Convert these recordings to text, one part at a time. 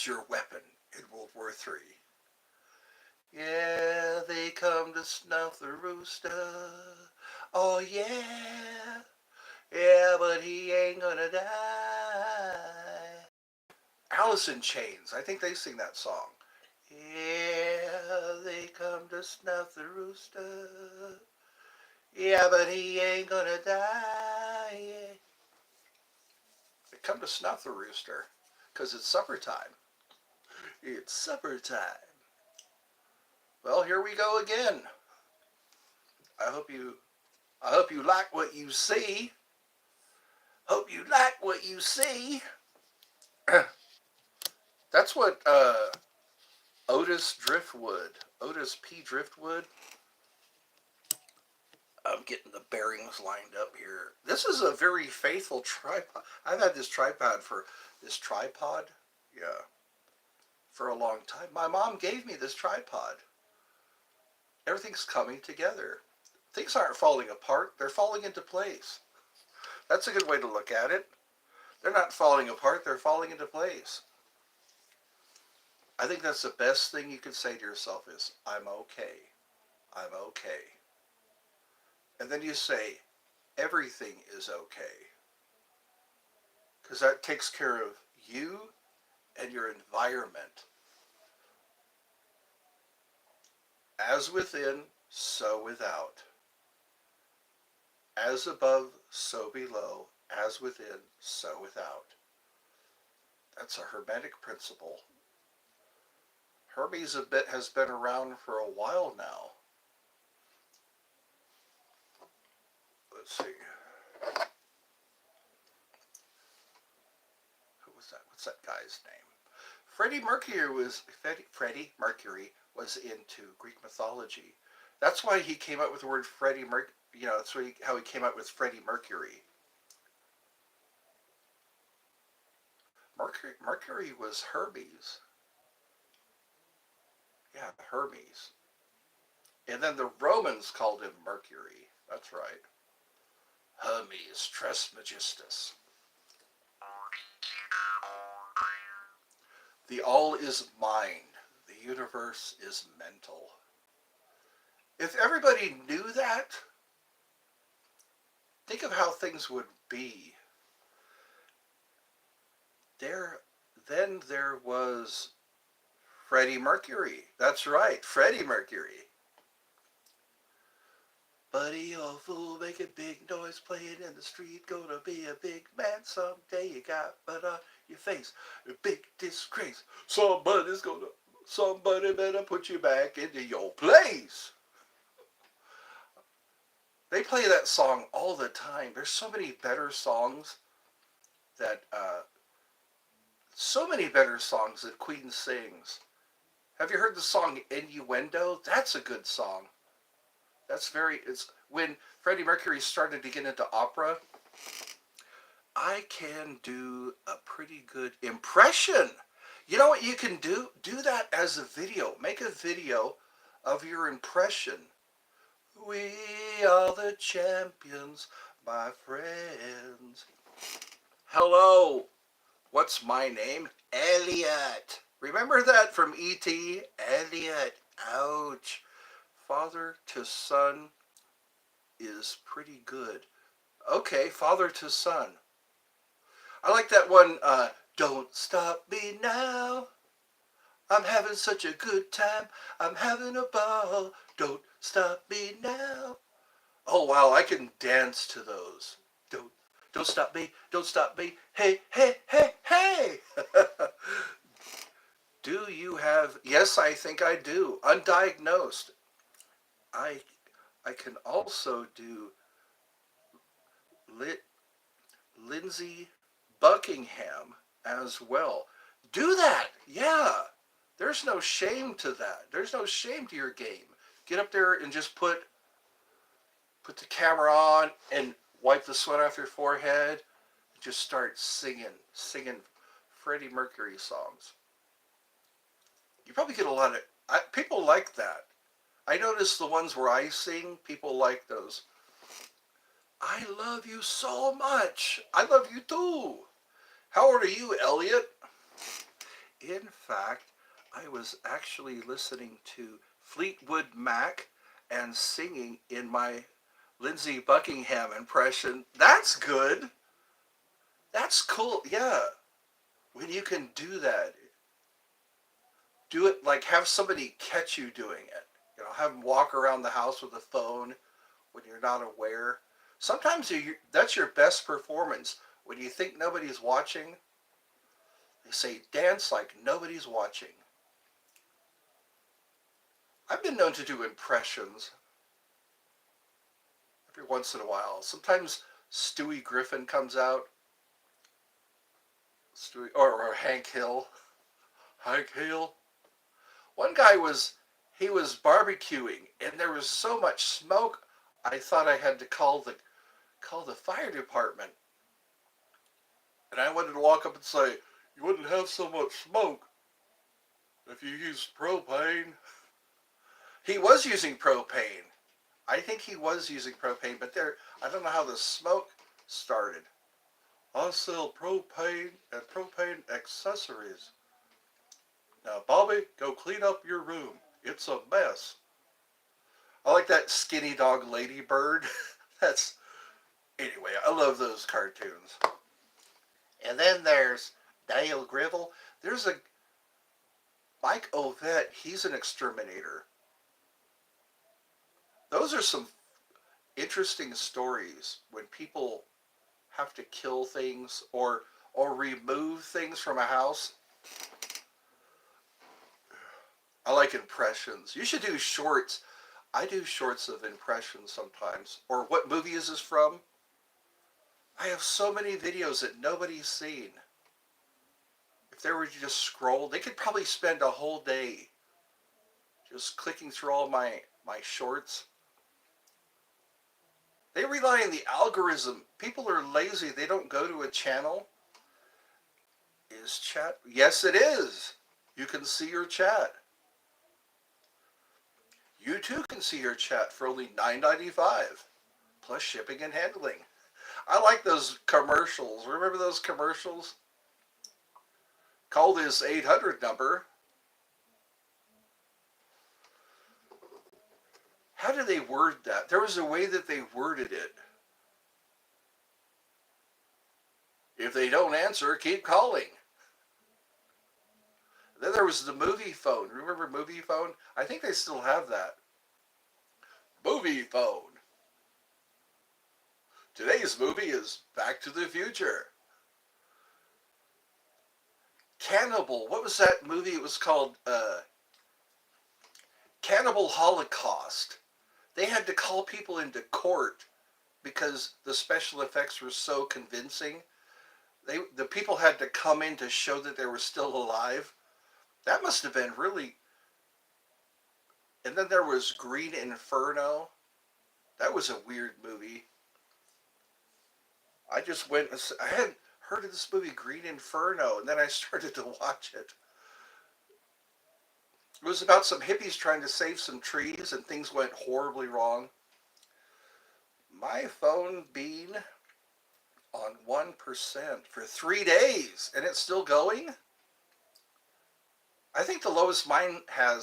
your weapon in World War III. Yeah, they come to snuff the rooster. Oh yeah, yeah, but he ain't gonna die. Alice in Chains, I think they sing that song. Yeah, they come to snuff the rooster. Yeah, but he ain't gonna die. Yeah. They come to snuff the rooster because it's supper time. It's supper time. Well, here we go again. I hope you I hope you like what you see. Hope you like what you see. That's what Otis P. Driftwood. I'm getting the bearings lined up here. This is a very faithful tripod. I've had this tripod, yeah, for a long time. My mom gave me this tripod. Everything's coming together. Things aren't falling apart, they're falling into place. That's a good way to look at it. They're not falling apart, they're falling into place. I think that's the best thing you can say to yourself is, I'm okay. I'm okay. And then you say, everything is okay. Because that takes care of you and your environment. As within, so without. As above, so below. As within, so without. That's a Hermetic principle. Hermes has been around for a while now. Let's see. Who was that? What's that guy's name? Freddie Mercury was into Greek mythology. That's why he came up with the word Freddie Mercury. That's how he came up with Freddie Mercury. Mercury was Hermes. Yeah, Hermes. And then the Romans called him Mercury. That's right. Hermes Trismegistus. The all is mind. The universe is mental. If everybody knew that, think of how things would be. Then there was Freddie Mercury. That's right, Freddie Mercury. Buddy, old fool, making big noise, playing in the street, gonna be a big man someday. You got but on your face, a big disgrace. Somebody better put you back into your place. They play that song all the time. There's so many better songs that Queen sings. Have you heard the song Innuendo? That's a good song. It's when Freddie Mercury started to get into opera. I can do a pretty good impression. You know what you can do? Do that as a video. Make a video of your impression. We are the champions, my friends. Hello. What's my name? Elliot. Remember that from E.T.? Elliot. Ouch. Father to son is pretty good. Okay, father to son. I like that one, don't stop me now. I'm having such a good time. I'm having a ball. Don't stop me now. Oh, wow, I can dance to those. Don't stop me. Don't stop me. Hey, hey, hey, hey. Do you have, yes, I think I do. Undiagnosed. I can also do Lindsey Buckingham as well. Do that. Yeah. There's no shame to that. There's no shame to your game. Get up there and just put the camera on and wipe the sweat off your forehead. Just start singing Freddie Mercury songs. You probably get a lot of people like that. I notice the ones where I sing, people like those. I love you so much. I love you too. How old are you, Elliot? In fact, I was actually listening to Fleetwood Mac and singing in my Lindsey Buckingham impression. That's good. That's cool. Yeah. When you can do that, do it like have somebody catch you doing it. Have them walk around the house with a phone when you're not aware. Sometimes that's your best performance. When you think nobody's watching, they say dance like nobody's watching. I've been known to do impressions every once in a while. Sometimes Stewie Griffin comes out, or Hank Hill. Hank Hill. One guy he was barbecuing, and there was so much smoke. I thought I had to call the fire department, and I wanted to walk up and say, "You wouldn't have so much smoke if you used propane." He was using propane. I think he was using propane, but I don't know how the smoke started. I sell propane and propane accessories. Now, Bobby, go clean up your room. It's a mess. I like that skinny dog ladybird. Anyway, I love those cartoons. And then there's Dale Gribble. There's a Mike Ovett. He's an exterminator. Those are some interesting stories when people have to kill things or remove things from a house. I like impressions. You should do shorts. I do shorts of impressions sometimes. Or what movie is this from? I have so many videos that nobody's seen. If they were to just scroll, they could probably spend a whole day just clicking through all my shorts. They rely on the algorithm. People are lazy. They don't go to a channel. Is chat? Yes, it is. You can see your chat. You too can see your chat for only $9.95 plus shipping and handling. I like those commercials. Remember those commercials? Call this 800 number. How did they word that? There was a way that they worded it. If they don't answer, keep calling. Then there was the movie phone. Remember movie phone? I think they still have that. Movie phone. Today's movie is Back to the Future. Cannibal. What was that movie? It was called Cannibal Holocaust. They had to call people into court because the special effects were so convincing. The people had to come in to show that they were still alive. That must have been really... And then there was Green Inferno. That was a weird movie. I hadn't heard of this movie, Green Inferno, and then I started to watch it. It was about some hippies trying to save some trees, and things went horribly wrong. My phone being on 1% for 3 days, and it's still going? I think the lowest mine had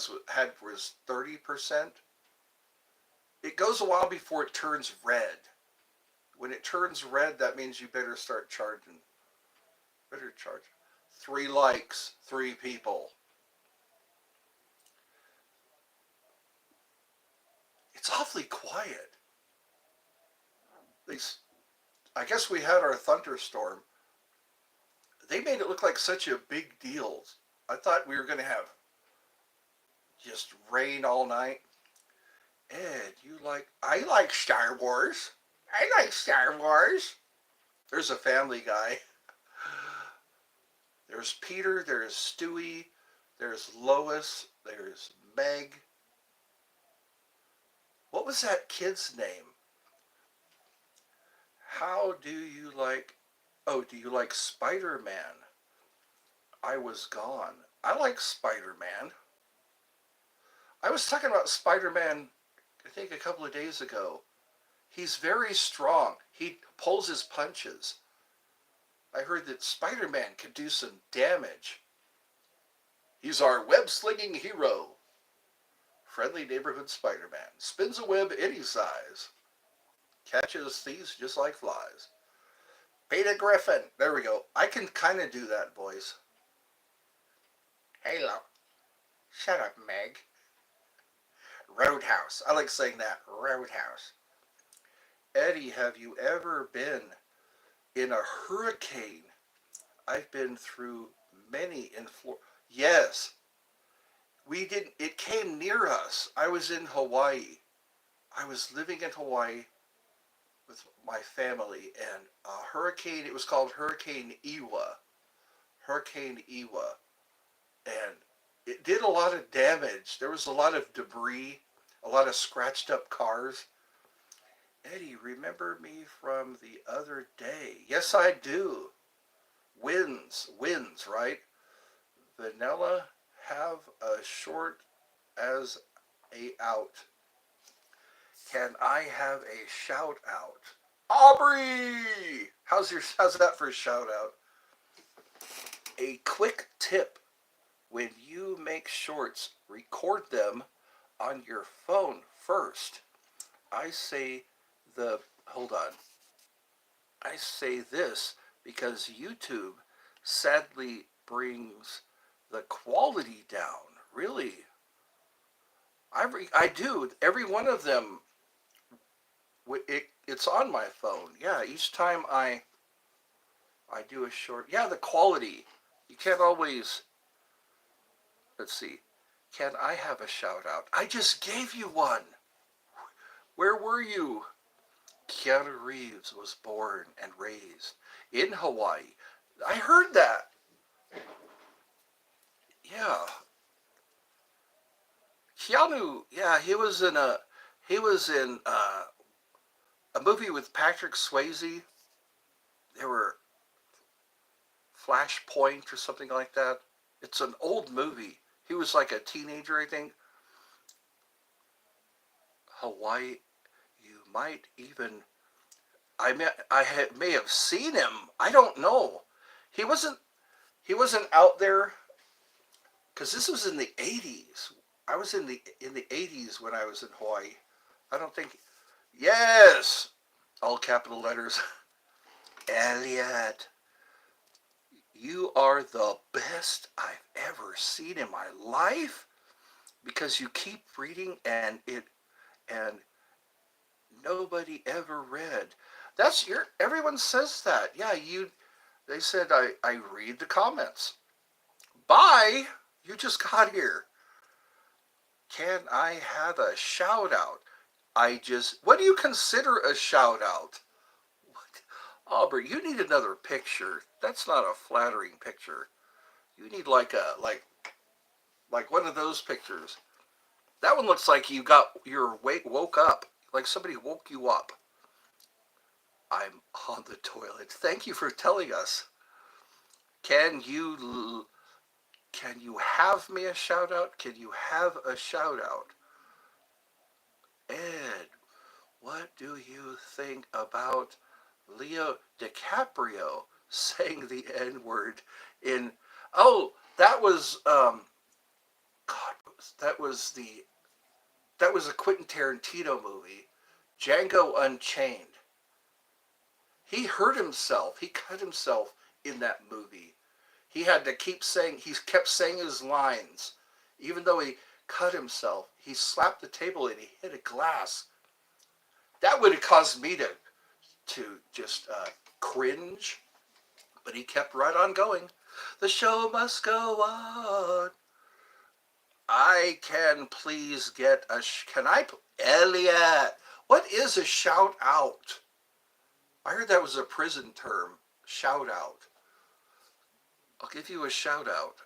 was 30%. It goes a while before it turns red. When it turns red, that means you better start charging. Better charge. 3 likes, 3 people. It's awfully quiet. I guess we had our thunderstorm. They made it look like such a big deal. I thought we were going to have just rain all night. Ed, I like Star Wars. I like Star Wars. There's a Family Guy. There's Peter, there's Stewie, there's Lois, there's Meg. What was that kid's name? How do you like... Oh, do you like Spider-Man? I was gone. I like Spider-Man. I was talking about Spider-Man, I think a couple of days ago. He's very strong. He pulls his punches. I heard that Spider-Man could do some damage. He's our web-slinging hero. Friendly neighborhood Spider-Man. Spins a web any size. Catches thieves just like flies. Peter Griffin. There we go. I can kind of do that voice. Halo. Shut up, Meg. Roadhouse. I like saying that. Roadhouse. Eddie, have you ever been in a hurricane? I've been through many in Florida. Yes. We didn't, it came near us. I was in Hawaii. I was living in Hawaii with my family, and a hurricane, it was called Hurricane Iwa. Hurricane Iwa. And it did a lot of damage. There was a lot of debris, a lot of scratched up cars. Eddie, remember me from the other day? Yes, I do. Wins, right? Vanilla, have a short as a out. Can I have a shout out? Aubrey! How's that for a shout out? A quick tip. When you make shorts, record them on your phone first. I say I say this because YouTube sadly brings the quality down. Really. I do. Every one of them, it's on my phone. Yeah, each time I do a short. Yeah, the quality. You can't always. Let's see. Can I have a shout out? I just gave you one. Where were you? Keanu Reeves was born and raised in Hawaii. I heard that. Yeah. Keanu, yeah, he was in a movie with Patrick Swayze. There were Flashpoint or something like that. It's an old movie. He was like a teenager, I think. Hawaii, you might even. May have seen him. I don't know. He wasn't. He wasn't out there because this was in the '80s. I was in the '80s when I was in Hawaii. I don't think. Yes, all capital letters. Elliot, you are the best I've ever seen in my life because you keep reading and nobody ever read. Everyone says that. Yeah, they said I read the comments. Bye. You just got here. Can I have a shout out? What do you consider a shout out? What? Aubrey, you need another picture. That's not a flattering picture. You need like one of those pictures. That one looks like woke up. Like somebody woke you up. I'm on the toilet. Thank you for telling us. Can you have me a shout out? Can you have a shout out? Ed, what do you think about Leo DiCaprio saying the N-word in? Oh, that was God. That was a Quentin Tarantino movie, Django Unchained. He hurt himself. He cut himself in that movie. He had to he kept saying his lines. Even though he cut himself, he slapped the table and he hit a glass. That would have caused me to just cringe. But he kept right on going. The show must go on. I can please get Elliot, what is a shout out? I heard that was a prison term. Shout out. I'll give you a shout out.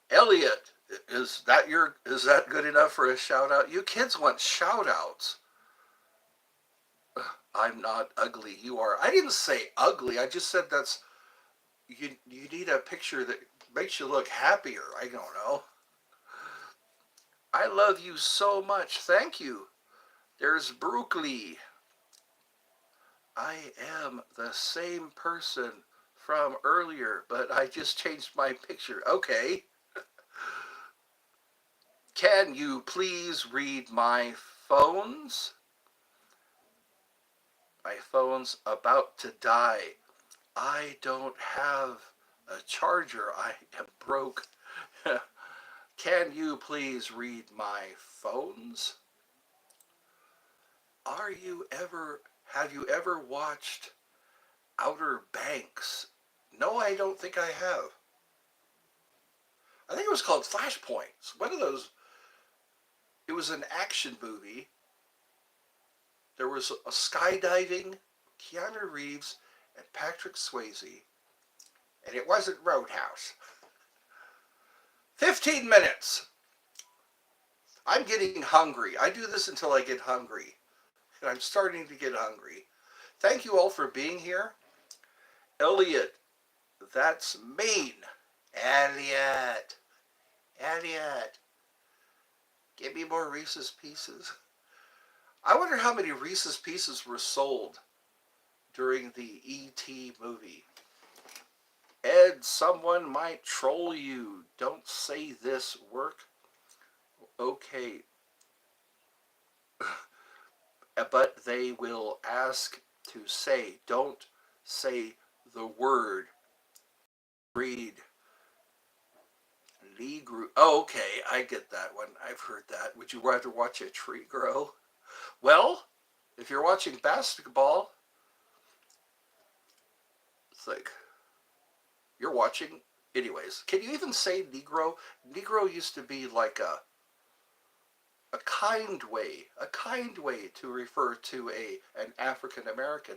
Elliot, is that good enough for a shout out? You kids want shout outs. I'm not ugly. You are. I didn't say ugly. I just said you need a picture that makes you look happier. I don't know. I love you so much. Thank you. There's Brooklyn. I am the same person from earlier, but I just changed my picture. Okay. Can you please read my phones? My phone's about to die. I don't have a charger. I am broke. Can you please read my phones? Have you ever watched Outer Banks? No, I don't think I have. I think it was called Flashpoints. One of those. It was an action movie. There was a skydiving, Keanu Reeves, and Patrick Swayze. And it wasn't Roadhouse. 15 minutes. I'm getting hungry. I do this until I get hungry. And I'm starting to get hungry. Thank you all for being here. Elliot, that's mean. Elliot. Elliot. Give me more Reese's Pieces. I wonder how many Reese's Pieces were sold during the E.T. movie. Ed, someone might troll you. Don't say this, work. Okay. But they will ask to say. Don't say the word. Read. Lee grew. Oh, okay. I get that one. I've heard that. Would you rather watch a tree grow? Well, if you're watching basketball, it's like you're watching. Anyways, can you even say Negro? Negro used to be like a kind way to refer to an African American.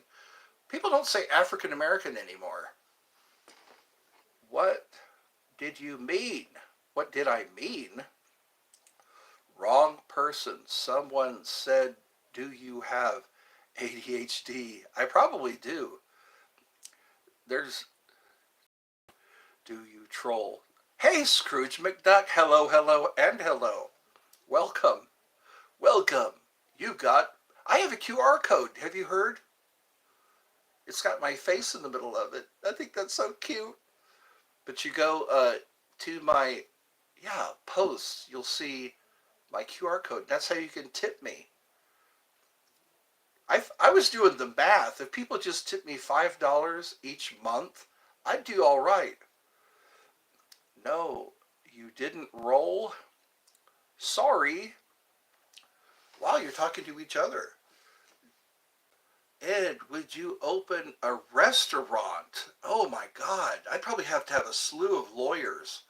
People don't say African American anymore. What did you mean? What did I mean? Wrong person. Someone said, do you have ADHD? I probably do. There's, do you troll? Hey, Scrooge McDuck. Hello, hello, and hello. Welcome. Welcome. I have a QR code. Have you heard? It's got my face in the middle of it. I think that's so cute. But you go to my, posts. You'll see my QR code. That's how you can tip me. I was doing the math. If people just tip me $5 each month, I'd do all right. No, you didn't roll. Sorry. Wow, you're talking to each other. Ed, would you open a restaurant? Oh my God, I'd probably have to have a slew of lawyers.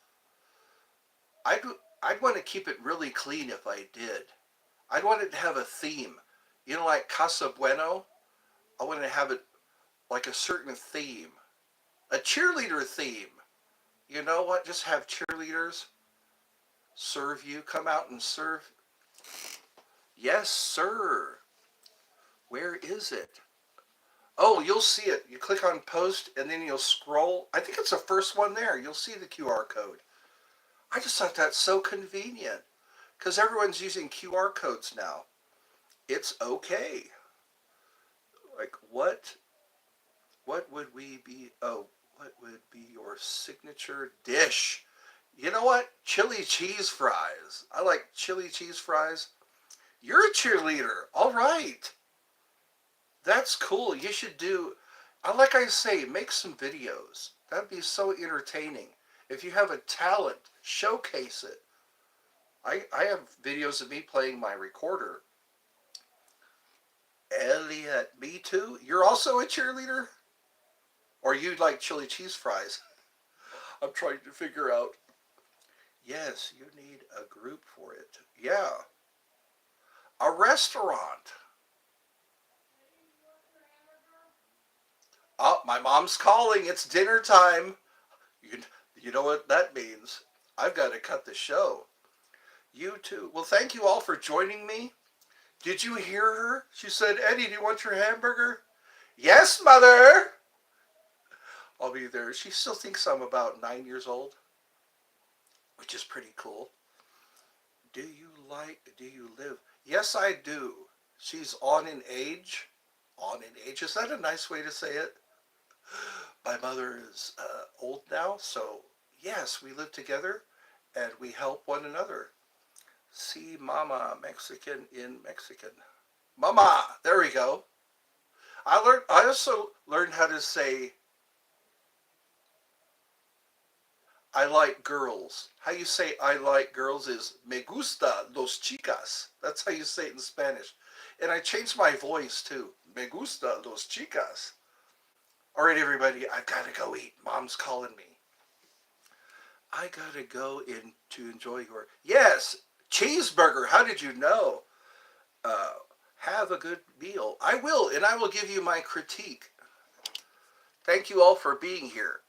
I'd want to keep it really clean if I did. I'd want it to have a theme. You know, like Casa Bueno? I want to have it like a certain theme. A cheerleader theme. You know what? Just have cheerleaders serve you. Come out and serve. Yes, sir. Where is it? Oh, you'll see it. You click on post and then you'll scroll. I think it's the first one there. You'll see the QR code. I just thought that's so convenient because everyone's using QR codes now. It's okay. Like what would we be? Oh, what would be your signature dish? You know what? Chili cheese fries. I like chili cheese fries. You're a cheerleader. All right. That's cool. You should do, like I say, make some videos. That'd be so entertaining. If you have a talent, showcase it. I have videos of me playing my recorder. Elliot, me too? You're also a cheerleader? Or you like chili cheese fries? I'm trying to figure out. Yes, you need a group for it. Yeah. A restaurant. Oh, my mom's calling. It's dinner time. You know what that means. I've got to cut the show. You too. Well, thank you all for joining me. Did you hear her? She said, Eddie, do you want your hamburger? Yes, Mother. I'll be there. She still thinks I'm about 9 years old, which is pretty cool. Do you live? Yes, I do. She's on in age. On in age. Is that a nice way to say it? My mother is old now, so yes, we live together and we help one another. See Mama Mexican in Mexican. Mama, there we go. I also learned how to say I like girls. How you say I like girls is me gusta los chicas. That's how you say it in Spanish. And I changed my voice too. Me gusta los chicas. All right, everybody, I've got to go eat. Mom's calling me. I got to go in to enjoy your. Yes, cheeseburger. How did you know? Uh, have a good meal. I will, and I will give you my critique. Thank you all for being here.